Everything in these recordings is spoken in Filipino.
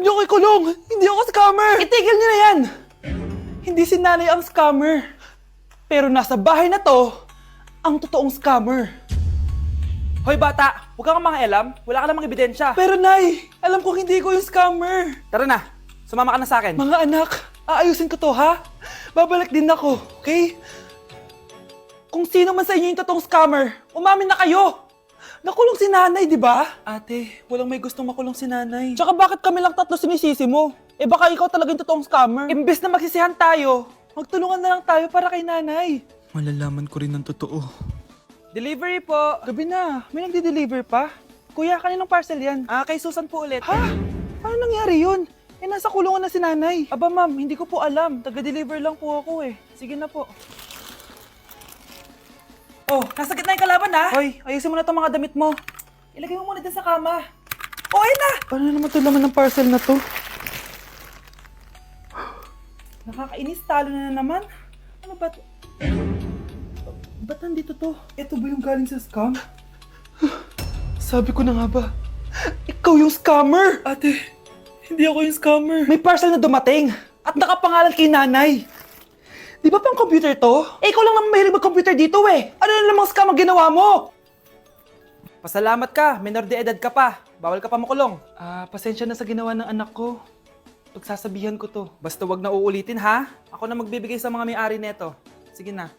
Huwag niyo ko ikulong! Hindi ako scammer! Itigil niyo na yan! Hindi si nanay ang scammer. Pero nasa bahay na to, ang totoong scammer. Hoy bata, huwag kang mangialam. Wala ka namang ebidensya. Pero nay, alam kong hindi ko yung scammer. Tara na, sumama ka na sa akin. Mga anak, aayusin ko to ha? Babalik din ako, okay? Kung sino man sa inyo yung totoong scammer, umamin na kayo! Nakulong si nanay, di ba? Ate, walang may gustong makulong si nanay. Tsaka bakit kami lang tatlo sinisisi mo? Eh baka ikaw talaga yung totoong scammer. Imbes na magsisihan tayo, magtulungan na lang tayo para kay nanay. Malalaman ko rin ang totoo. Delivery po. Gabi na, may nagde-deliver pa. Kuya, kaninong parcel yan? Kay Susan po ulit. Ha? Paano nangyari yun? Eh, nasa kulungan na si nanay. Aba ma'am, hindi ko po alam. Taga-deliver lang po ako eh. Sige na po. Oh, nasa gitna yung kalaban ha? Hoy, ayusin mo na itong mga damit mo. Ilagay mo muna dyan sa kama. Oh, ayun na! Paano naman ito laman ng parcel na to? Nakakainis, talo na naman. Ano ba ito? Ba't nandito to? Ito ba yung galing sa scam? Sabi ko na nga ba, ikaw yung scammer! Ate, hindi ako yung scammer. May parcel na dumating at nakapangalan kay nanay. Di ba pang computer to? Eh, ikaw lang naman mahilig mag-computer dito eh. Ano na namang scam ang ginawa mo? Pasalamat ka, minor de edad ka pa. Bawal ka pa makulong. Pasensya na sa ginawa ng anak ko. Pagsasabihan ko to. Basta wag na uulitin ha. Ako na magbibigay sa mga may-ari neto. Sige na.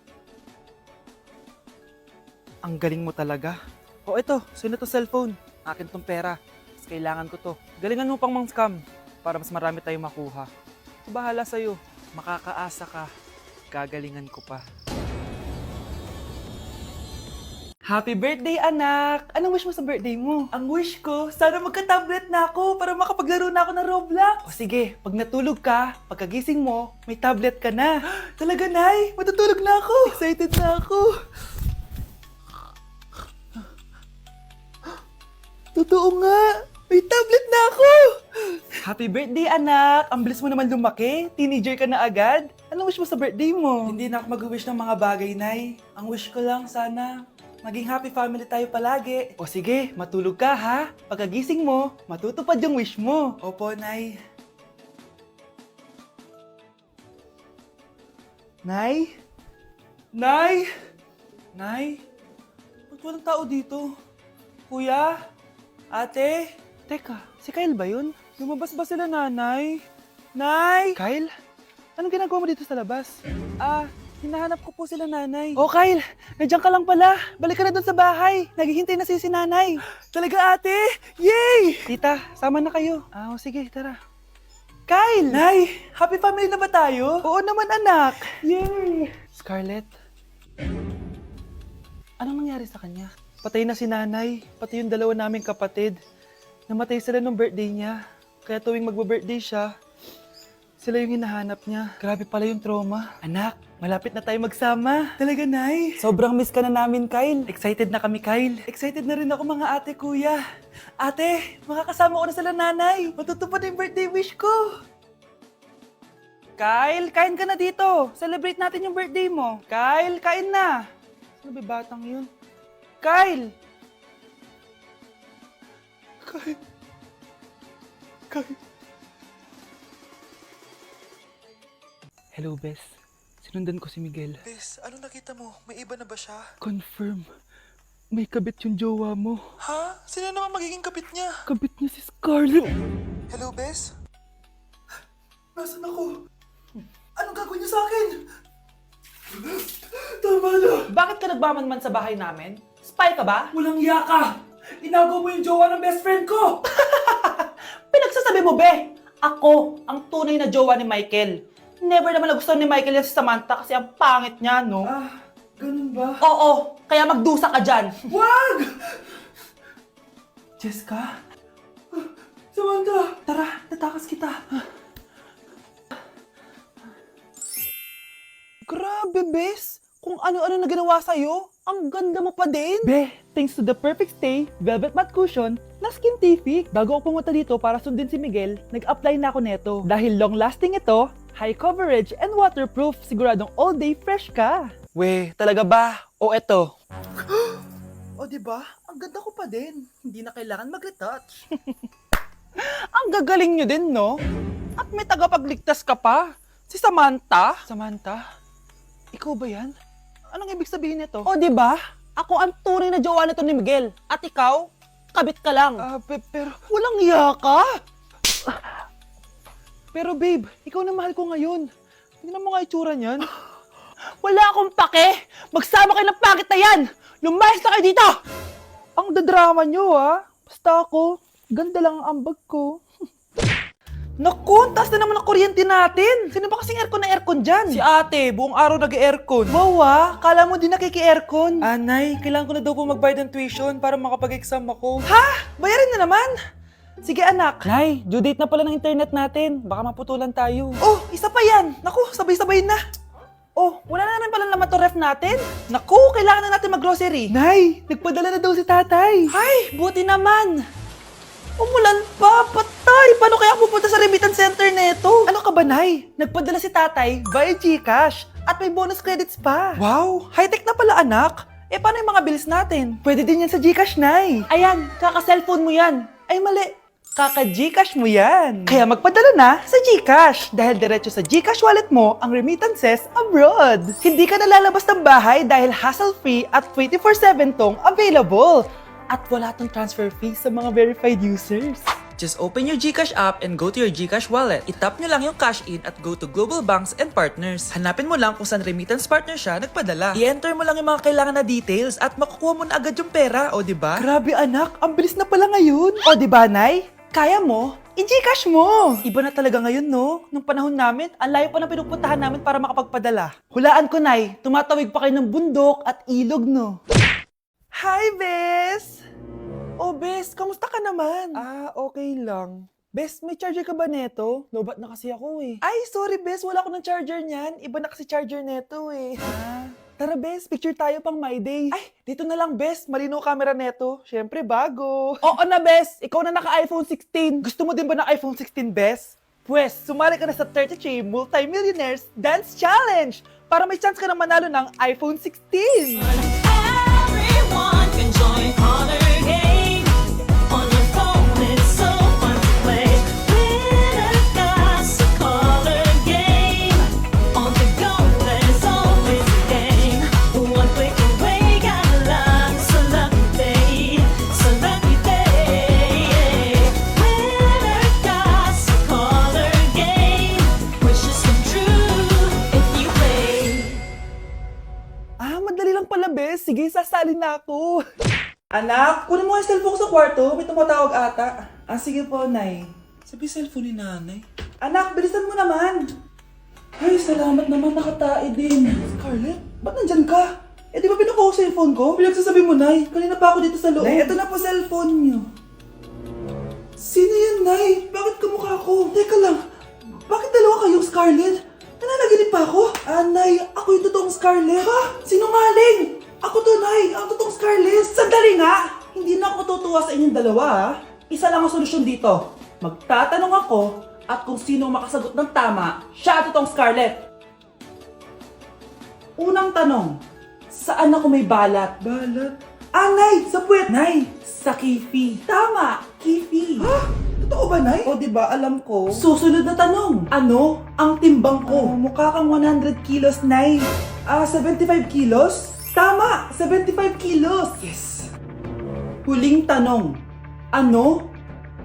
Ang galing mo talaga. O eto, sino to cellphone? Akin tong pera. Mas kailangan ko to. Galingan mo pang mang-scam para mas marami tayong makuha. So, bahala sa'yo. Makakaasa ka. Gagalingan ko pa. Happy birthday, anak! Anong wish mo sa birthday mo? Ang wish ko, sana magka-tablet na ako para makapaglaro na ako ng Roblox. O sige, pag natulog ka, pagkagising mo, may tablet ka na. Talaga, Nay? Matutulog na ako. Excited na ako. Totoo nga! May tablet na ako! Happy birthday, anak! Ang bilis mo naman lumaki. Teenager ka na agad. Anong wish mo sa birthday mo? Hindi na ako mag-wish ng mga bagay, Nay. Ang wish ko lang, sana maging happy family tayo palagi. O sige, matulog ka ha. Pagkagising mo, matutupad yung wish mo. Opo, Nay. Nay? Nay? Nay? Ba't walang tao dito? Kuya? Ate? Teka, si Kyle ba yun? Lumabas ba sila nanay? Nay! Kyle? Anong ginagawa mo dito sa labas? Hinahanap ko po sila nanay. Oh, Kyle! Nandiyan ka lang pala. Balik ka na dun sa bahay. Naghihintay na si nanay. Talaga, ate? Yay! Tita, sama na kayo. Sige, tara. Kyle! Nay! Happy family na ba tayo? Oo naman, anak. Yay! Scarlett? Anong nangyari sa kanya? Patay na si nanay, pati yung dalawa naming kapatid. Namatay sila nung birthday niya. Kaya tuwing magbo-birthday siya, sila yung hinahanap niya. Grabe pala yung trauma. Anak, malapit na tayo magsama. Talaga, Nay. Sobrang miss ka na namin, Kyle. Excited na kami, Kyle. Excited na rin ako, mga ate, kuya. Ate, makakasama ko na sila nanay. Matutupad na yung birthday wish ko. Kyle, kain ka na dito. Celebrate natin yung birthday mo. Kyle, kain na. Sino ba batang yun? Kyle! Kyle! Hello, Bes. Sinundan ko si Miguel. Bes, ano nakita mo? May iba na ba siya? Confirm. May kabit yung jowa mo. Ha? Sino naman magiging kapit niya? Kabit niya si Scarlett. Hello, Bes? Nasaan ako? Anong gagawin niyo sa akin? Tama na! Bakit ka nagmamanman sa bahay namin? Spy ka ba? Walang iya ka! Inagaw mo yung jowa ng best friend ko! Pinagsasabi mo, be! Ako ang tunay na jowa ni Michael. Never naman nagustuhan ni Michael yan si Samantha kasi ang pangit niya, no? Ganun ba? Oo, kaya magdusa ka dyan. Wag! Jessica? Samantha! Tara, tatakas kita. Grabe, bes! Kung ano-ano na ginawa sa'yo, ang ganda mo pa din! Be, thanks to the perfect stay, velvet mat cushion, na Skintific. Bago ako pumunta dito para sundin si Miguel, nag-apply na ako neto. Dahil long-lasting ito, high coverage, and waterproof, siguradong all day fresh ka. We, talaga ba? O eto? O diba? Ang ganda ko pa din. Hindi na kailangan mag-retouch. Ang gagaling nyo din, no? At may tagapagligtas ka pa. Si Samantha. Samantha? Ikaw ba yan? Anong ibig sabihin nito? O, di ba? Ako ang tunay na jowa nito ni Miguel. At ikaw, kabit ka lang. Pero walang iya ka. Pero babe, ikaw na mahal ko ngayon. Tingnan mo nga itsura niyan. Wala akong pake. Magsama kayo ng pangit na yan. Lumayas na kayo dito. Ang dadrama nyo, ha? Basta ako, ganda lang ang ambag ko. Naku, ang taas na naman ang kuryente natin. Sino ba kasing aircon na aircon dyan? Si ate, buong araw nag-aircon. Wow, kala mo di nakiki-aircon. Anay, kailangan ko na daw po magbayad ng tuition para makapag-exam ako. Ha? Bayarin na naman? Sige anak. Nay, due date na pala ng internet natin. Baka maputulan tayo. Oh, isa pa yan. Naku, sabay-sabay na. Oh, wala na naman pala naman to ref natin. Naku, kailangan na natin mag-grocery. Nay, nagpadala na daw si tatay. Ay, buti naman. Umulan pa, patay. Paano kaya ako pupunta sa remittance center neto? Ano ka ba, Nay? Nagpadala si tatay via GCash at may bonus credits pa. Wow, high-tech na pala anak. Eh, paano yung mga bills natin? Pwede din yan sa GCash, Nay. Ayan, kaka-cellphone mo yan. Ay, mali. Kaka-GCash mo yan. Kaya magpadala na sa GCash dahil diretso sa GCash wallet mo ang remittances abroad. Hindi ka nalalabas ng bahay dahil hassle-free at 24/7 tong available. At wala tong transfer fee sa mga verified users. Just open your GCash app and go to your GCash wallet. Itap nyo lang yung cash in at go to global banks and partners. Hanapin mo lang kung saan remittance partner siya nagpadala. I-enter mo lang yung mga kailangan na details at makukuha mo na agad yung pera, o diba? Grabe anak, ang bilis na pala ngayon. O diba, Nay? Kaya mo? I-GCash mo! Iba na talaga ngayon, no? Nung panahon namin, ang layo pa ng pinupuntahan namin para makapagpadala. Hulaan ko, Nay, tumatawid pa kayo ng bundok at ilog, no? Hi, Bes! Oh, Bes, kamusta ka naman? Okay lang. Bes, may charger ka ba neto? Lobat na kasi ako eh. Ay, sorry Bes, wala ko ng charger niyan. Iba na kasi charger neto eh. Tara Bes, picture tayo pang my day. Ay, dito na lang Bes, malino camera neto. Syempre bago. Oo na Bes, ikaw na naka-iPhone 16. Gusto mo din ba ng iPhone 16 Bes? Pwes, sumali ka na sa 33 Multi-Millionaires Dance Challenge para may chance ka na manalo ng iPhone 16. Everyone can join Honor Game. On your phone, it's so fun to play. Winner's got a color game. On the go, there's always a game. One click away, got a lot. So lucky day, so lucky day. Winner's got a color game. Wishes come true if you play. Madali lang pala, Bes. Sige, sasali na ako. Anak, kunin mo yung cellphone ko sa kwarto. May tumatawag ata. Sige po, Nay. Sabi cellphone ni nanay. Anak, bilisan mo naman. Ay, salamat naman. Nakatae din. Scarlett, ba't nandyan ka? Di ba pinukuha ko sa cellphone ko? Pinagsasabi mo, Nay. Kanina pa ako dito sa loob. Nay, eto na po cellphone niyo. Sino yan, Nay? Bakit kamukha ko? Teka lang. Bakit dalawa kayong Scarlett? Nananaginip pa ako? Nay, ako yung totoong Scarlett. Ha? Sinungaling! Ako to, Nay. Ang totoong Scarlett. Sandali nga! Hindi na ako tutuwa sa inyong dalawa, ha? Isa lang ang solusyon dito. Magtatanong ako at kung sino makasagot ng tama, siya ang totoong Scarlett. Unang tanong, saan ako may balat? Balat? Nay! Sa puwet! Nay! Sa kifi. Tama! Kifi. Ha? Totoo ba, Nay? O, diba? Alam ko. Susunod na tanong. Ano ang timbang ko? Mukha kang 100 kilos, Nay. 75 kilos? Tama! 75 kilos! Yes! Huling tanong. Ano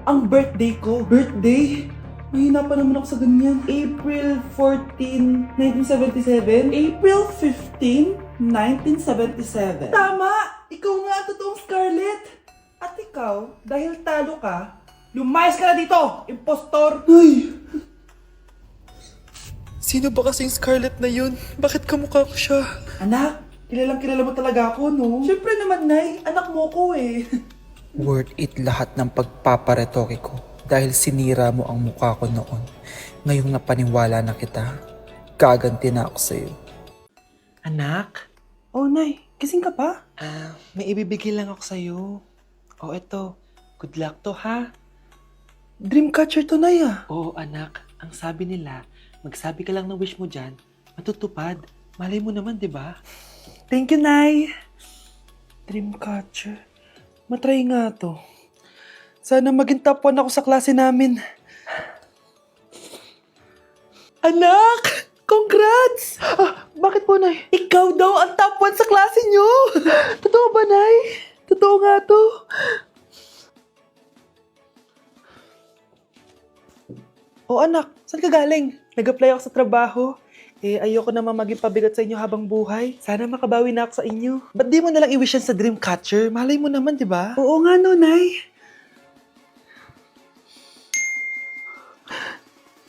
ang birthday ko? Birthday? Mahina pa naman ako sa ganyan. April 14, 1977? April 15, 1977. Tama! Ikaw nga ang totoong Scarlett! At ikaw, dahil talo ka, lumayas ka na dito, impostor! Ay! Sino ba kasing Scarlett na yun? Bakit kamukha ko siya? Anak, kilalang kilala mo talaga ako, no? Siyempre naman, Nay. Anak mo ko eh. Worth it lahat ng pagpaparetoke ko dahil sinira mo ang mukha ko noon. Ngayong napaniwala na kita, gaganti na ako sa'yo. Anak? Oh, Nay. Gising ka pa? May ibibigay lang ako sa'yo. Eto. Good luck to, ha? Dreamcatcher to, Nay, ah. Oo, anak. Ang sabi nila, magsabi ka lang ng wish mo dyan, matutupad. Malay mo naman, di ba? Thank you, Nay. Dreamcatcher. Matry nga to. Sana maging top 1 ako sa klase namin. Anak! Congrats! Bakit po, Nay? Ikaw daw ang top 1 sa klase nyo! Totoo ba, Nay? Totoo nga to. O anak, saan ka galing? Nag-apply ako sa trabaho. Ayoko naman maging pabigat sa inyo habang buhay. Sana makabawi na ako sa inyo. Ba't di mo nalang i-wish yan sa Dreamcatcher? Malay mo naman, di ba? Oo nga no, Nay.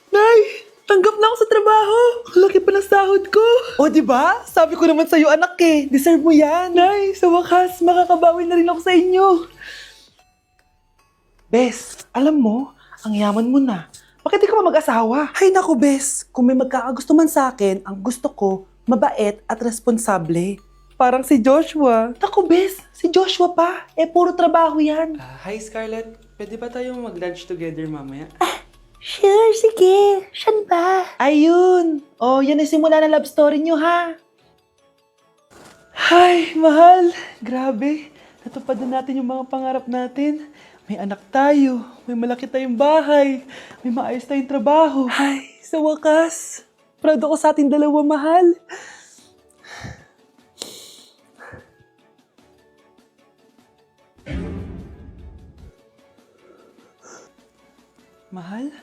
Nay! Tanggap na ako sa trabaho! Ang laki pa ng sahod ko! O, di ba? Sabi ko naman sa'yo, anak eh. Deserve mo yan. Nay, sa wakas, makakabawi na rin ako sa inyo. Bes, alam mo, ang yaman mo na. Bakit di ka pa mag-asawa? Ay naku, Bes. Kung may magkakagusto man sa akin, ang gusto ko, mabait at responsable. Parang si Joshua. Naku, Bes. Si Joshua pa. Puro trabaho yan. Hi Scarlett, pwede ba tayo mag-lunch together mamaya? Sure, sige. Saan ba? Ayun. Oh, yan ang simula ng love story nyo, ha? Ay, mahal. Grabe. Natupad na natin yung mga pangarap natin. May anak tayo. May malaki tayong bahay. May maayos tayong trabaho. Ay, sa wakas. Proud ako sa ating dalawa, mahal. Mahal?